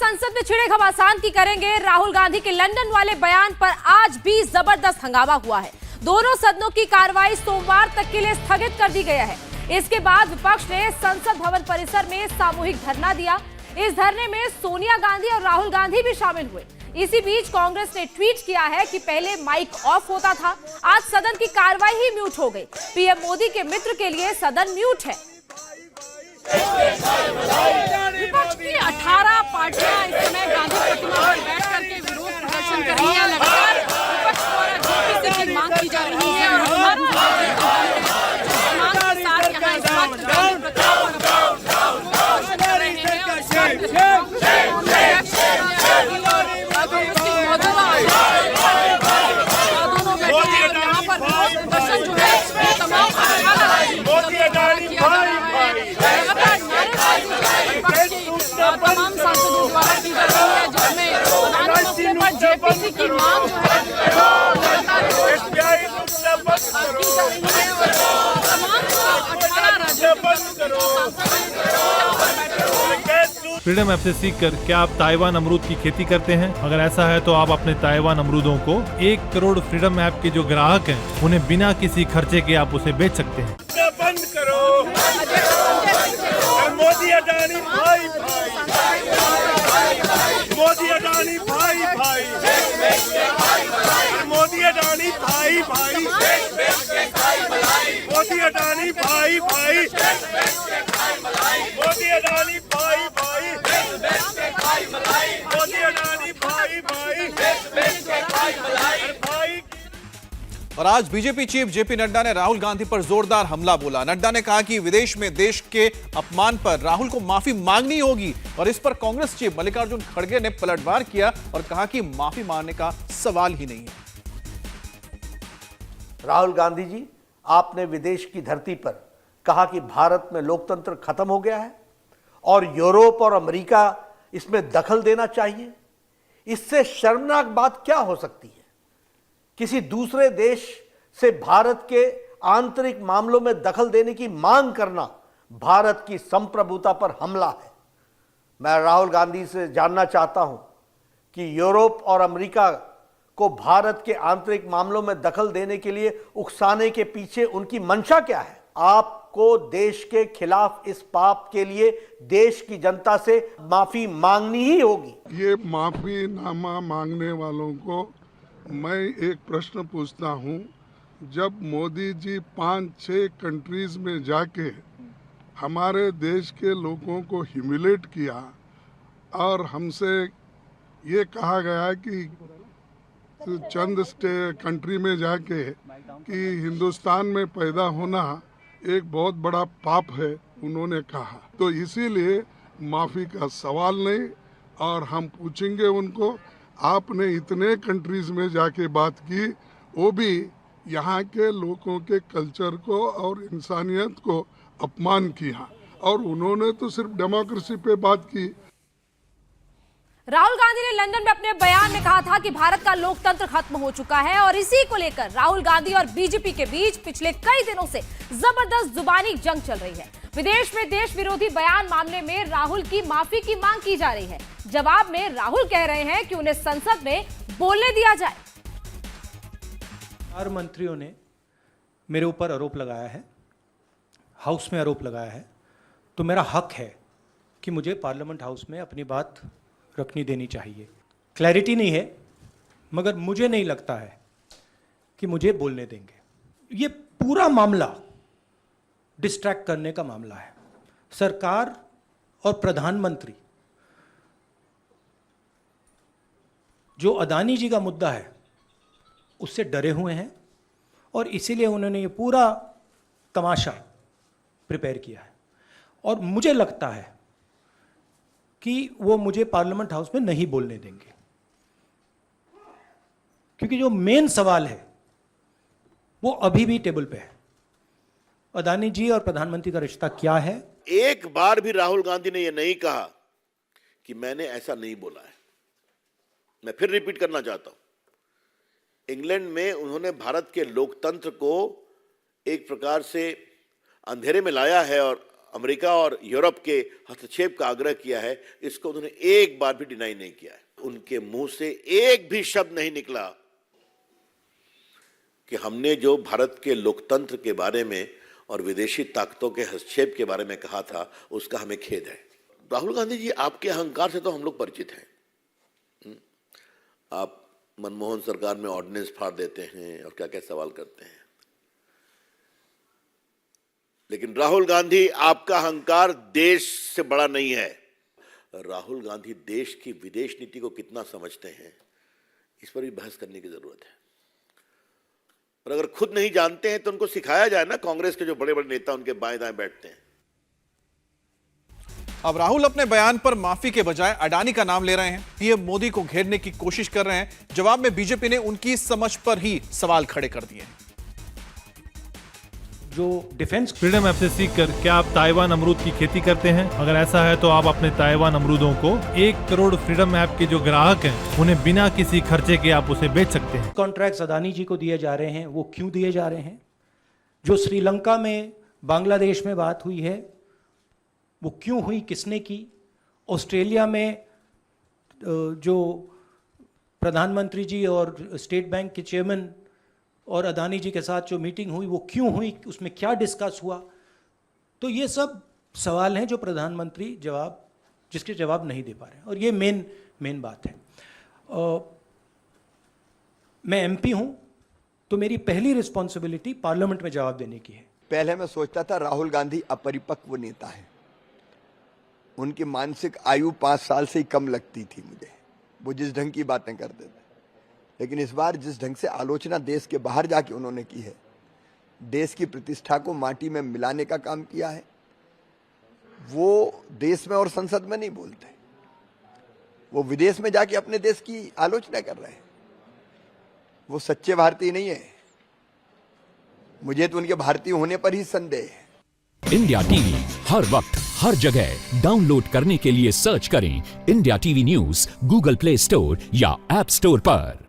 संसद में छिड़े घमासान की करेंगे। राहुल गांधी के लंदन वाले बयान पर आज भी जबरदस्त हंगामा हुआ है। दोनों सदनों की कार्रवाई सोमवार तक के लिए स्थगित कर दी गया है। इसके बाद विपक्ष ने संसद भवन परिसर में सामूहिक धरना दिया। इस धरने में सोनिया गांधी और राहुल गांधी भी शामिल हुए। इसी बीच कांग्रेस ने ट्वीट किया है कि पहले माइक ऑफ होता था, आज सदन की कार्रवाई ही म्यूट हो गई। पीएम मोदी के मित्र के लिए सदन म्यूट है। विपक्ष की 18 पार्टियां इस समय गांधी प्रतिमा पर बैठ करके विरोध प्रदर्शन कर रही है। लगातार विपक्ष द्वारा जेपीसी की मांग की जा रही है और हमारा मांग के साथ यहाँ इस बात पर गांधी प्रतिमा पर प्रदर्शन कर रहे हैं और यहाँ पर प्रदर्शन जो है तमाम तमाम सांसदों द्वारा की जा रही है, जिसमें प्रधानमंत्री पर जेपीसी की मांग जो है की जा रही है और तमाम 18 राज्यों फ्रीडम ऐप से सीखकर क्या आप ताइवान अमरूद की खेती करते हैं? अगर ऐसा है तो आप अपने ताइवान अमरूदों को 1 करोड़ फ्रीडम ऐप के जो ग्राहक हैं उन्हें बिना किसी खर्चे के आप उसे बेच सकते हैं। बंद करो मोदी अडानी भाई भाई, मोदी अडानी भाई भाई, मोदी अडानी भाई भाई, मोदी अडानी भाई भाई, मोदी अडानी भाई भाई, मोदी अडानी भाई भाई। और आज बीजेपी चीफ जेपी नड्डा ने राहुल गांधी पर जोरदार हमला बोला। नड्डा ने कहा कि विदेश में देश के अपमान पर राहुल को माफी मांगनी होगी और इस पर कांग्रेस चीफ मल्लिकार्जुन खड़गे ने पलटवार किया और कहा कि माफी मांगने का सवाल ही नहीं है। राहुल गांधी जी, आपने विदेश की धरती पर कहा कि भारत में लोकतंत्र खत्म हो गया है और यूरोप और अमेरिका इसमें दखल देना चाहिए। इससे शर्मनाक बात क्या हो सकती है? किसी दूसरे देश से भारत के आंतरिक मामलों में दखल देने की मांग करना भारत की संप्रभुता पर हमला है। मैं राहुल गांधी से जानना चाहता हूं कि यूरोप और अमेरिका को भारत के आंतरिक मामलों में दखल देने के लिए उकसाने के पीछे उनकी मंशा क्या है? आपको देश के खिलाफ इस पाप के लिए देश की जनता से माफी मांगनी ही होगी। ये माफीनामा मांगने वालों को मैं एक प्रश्न पूछता हूँ, जब मोदी जी 5-6 कंट्रीज में जाके हमारे देश के लोगों को ह्यूमिलेट किया और हमसे ये कहा गया कि चंद कंट्री में जाके कि हिंदुस्तान में पैदा होना एक बहुत बड़ा पाप है, उन्होंने कहा, तो इसीलिए माफ़ी का सवाल नहीं। और हम पूछेंगे उनको, आपने इतने कंट्रीज में जाके बात की, वो भी यहाँ के लोगों के कल्चर को और इंसानियत को अपमान किया और उन्होंने तो सिर्फ डेमोक्रेसी पे बात की। राहुल गांधी ने लंदन में अपने बयान में कहा था कि भारत का लोकतंत्र खत्म हो चुका है और इसी को लेकर राहुल गांधी और बीजेपी के बीच पिछले कई दिनों से जबरदस्त जुबानी जंग चल रही है। विदेश में देश विरोधी बयान मामले में राहुल की माफी की मांग की जा रही है। जवाब में राहुल कह रहे हैं कि उन्हें संसद में बोलने दिया जाए। 4 मंत्रियों ने मेरे ऊपर आरोप लगाया है, हाउस में आरोप लगाया है, तो मेरा हक है कि मुझे पार्लियामेंट हाउस में अपनी बात रखनी देनी चाहिए। क्लैरिटी नहीं है, मगर मुझे नहीं लगता है कि मुझे बोलने देंगे। ये पूरा मामला डिस्ट्रैक्ट करने का मामला है। सरकार और प्रधानमंत्री जो अदानी जी का मुद्दा है उससे डरे हुए हैं और इसीलिए उन्होंने ये पूरा तमाशा प्रिपेयर किया है और मुझे लगता है कि वो मुझे पार्लियामेंट हाउस में नहीं बोलने देंगे, क्योंकि जो मेन सवाल है वो अभी भी टेबल पे है। अदानी जी और प्रधानमंत्री का रिश्ता क्या है? एक बार भी राहुल गांधी ने यह नहीं कहा कि मैंने ऐसा नहीं बोला है। मैं फिर रिपीट करना चाहता हूं, इंग्लैंड में उन्होंने भारत के लोकतंत्र को एक प्रकार से अंधेरे में लाया है और अमेरिका और यूरोप के हस्तक्षेप का आग्रह किया है, इसको उन्होंने एक बार भी डिनाई नहीं किया है। उनके मुंह से एक भी शब्द नहीं निकला कि हमने जो भारत के लोकतंत्र के बारे में और विदेशी ताकतों के हस्तक्षेप के बारे में कहा था, उसका हमें खेद है। राहुल गांधी जी, आपके अहंकार से तो हम लोग परिचित हैं। आप मनमोहन सरकार में ऑर्डिनेंस फाड़ देते हैं और क्या क्या सवाल करते हैं, लेकिन राहुल गांधी, आपका अहंकार देश से बड़ा नहीं है। राहुल गांधी देश की विदेश नीति को कितना समझते हैं, इस पर भी बहस करने की जरूरत है। और अगर खुद नहीं जानते हैं तो उनको सिखाया जाए ना। कांग्रेस के जो बड़े बड़े नेता उनके बाएं दाएं बैठते हैं। अब राहुल अपने बयान पर माफी के बजाय अडानी का नाम ले रहे हैं। पीएम मोदी को घेरने की कोशिश कर रहे हैं। जवाब में बीजेपी ने उनकी समझ पर ही सवाल खड़े कर दिए हैं। जो डिफेंस फ्रीडम ऐप से सीखकर क्या आप ताइवान अमरूद की खेती करते हैं? अगर ऐसा है तो आप अपने ताइवान अमरूदों को 1 करोड़ फ्रीडम ऐप के जो ग्राहक हैं उन्हें बिना किसी खर्चे के आप उसे बेच सकते हैं। कॉन्ट्रैक्ट्स अदानी जी को दिए जा रहे हैं, वो क्यों दिए जा रहे हैं? जो श्रीलंका में, बांग्लादेश में बात हुई है, वो क्यों हुई, किसने की? ऑस्ट्रेलिया में जो प्रधानमंत्री जी और स्टेट बैंक के चेयरमैन और अदानी जी के साथ जो मीटिंग हुई, वो क्यों हुई, उसमें क्या डिस्कस हुआ? तो ये सब सवाल हैं जो प्रधानमंत्री जिसके जवाब नहीं दे पा रहे हैं, और ये मेन बात है। मैं एमपी हूं, तो मेरी पहली रिस्पॉन्सिबिलिटी पार्लियामेंट में जवाब देने की है। पहले मैं सोचता था राहुल गांधी अपरिपक्व नेता है, उनकी मानसिक आयु 5 साल से ही कम लगती थी मुझे, वो जिस ढंग की बातें करते थे। लेकिन इस बार जिस ढंग से आलोचना देश के बाहर जाके उन्होंने की है, देश की प्रतिष्ठा को माटी में मिलाने का काम किया है, वो देश में और संसद में नहीं बोलते, वो विदेश में जाके अपने देश की आलोचना कर रहे हैं। वो सच्चे भारतीय नहीं है। मुझे तो उनके भारतीय होने पर ही संदेह है। इंडिया टीवी हर वक्त हर जगह डाउनलोड करने के लिए सर्च करें India TV news Google play store या ऐप स्टोर पर।